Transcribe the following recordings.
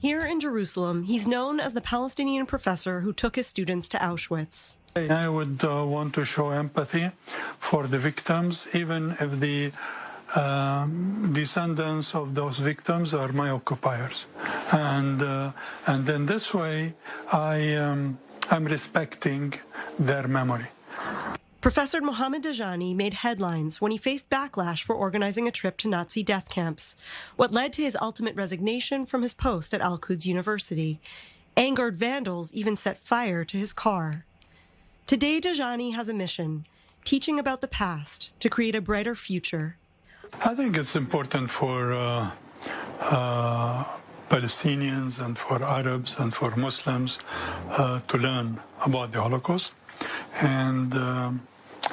Here in Jerusalem, he's known as the Palestinian professor who took his students to Auschwitz. I would want to show empathy for the victims, even if the descendants of those victims are my occupiers. And in this way, I'm respecting their memory. Professor Mohammed Dajani made headlines when he faced backlash for organizing a trip to Nazi death camps, what led to his ultimate resignation from his post at Al-Quds University. Angered vandals even set fire to his car. Today, Dajani has a mission, teaching about the past to create a brighter future. I think it's important for Palestinians and for Arabs and for Muslims to learn about the Holocaust. And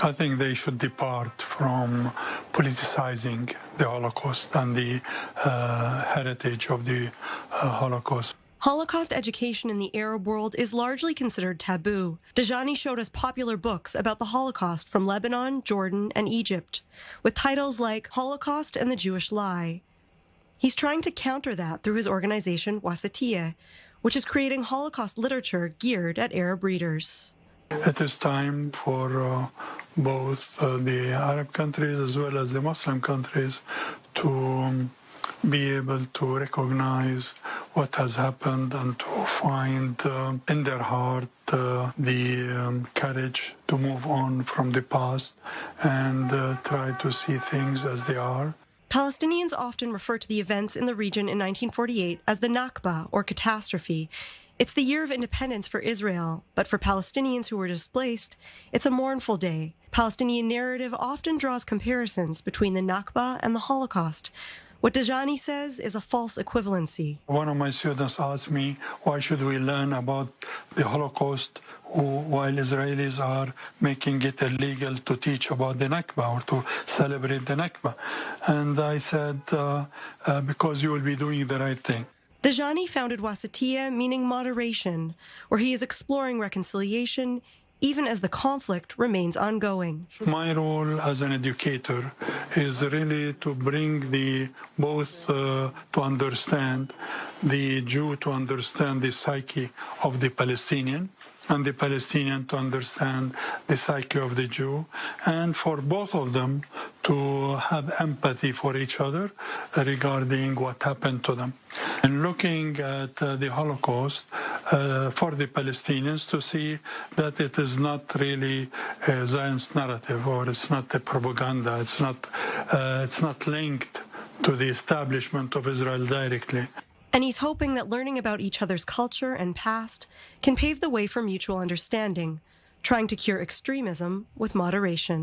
I think they should depart from politicizing the Holocaust and the heritage of the Holocaust. Holocaust education in the Arab world is largely considered taboo. Dajani showed us popular books about the Holocaust from Lebanon, Jordan, and Egypt, with titles like Holocaust and the Jewish Lie. He's trying to counter that through his organization Wasatiyah, which is creating Holocaust literature geared at Arab readers. It is time for both the Arab countries as well as the Muslim countries to be able to recognize what has happened and to find in their heart the courage to move on from the past and try to see things as they are. Palestinians often refer to the events in the region in 1948 as the Nakba, or catastrophe. It's the year of independence for Israel, but for Palestinians who were displaced, it's a mournful day. Palestinian narrative often draws comparisons between the Nakba and the Holocaust. What Dajani says is a false equivalency. One of my students asked me, why should we learn about the Holocaust while Israelis are making it illegal to teach about the Nakba or to celebrate the Nakba? And I said, because you will be doing the right thing. Dajani founded Wasatiyah, meaning moderation, where he is exploring reconciliation even as the conflict remains ongoing. My role as an educator is really to bring both to understand the Jew, to understand the psyche of the Palestinian, and the Palestinian to understand the psyche of the Jew, and for both of them to have empathy for each other regarding what happened to them. And looking at the Holocaust for the Palestinians to see that it is not really a Zionist narrative, or it's not a propaganda, it's not linked to the establishment of Israel directly. And he's hoping that learning about each other's culture and past can pave the way for mutual understanding, trying to cure extremism with moderation.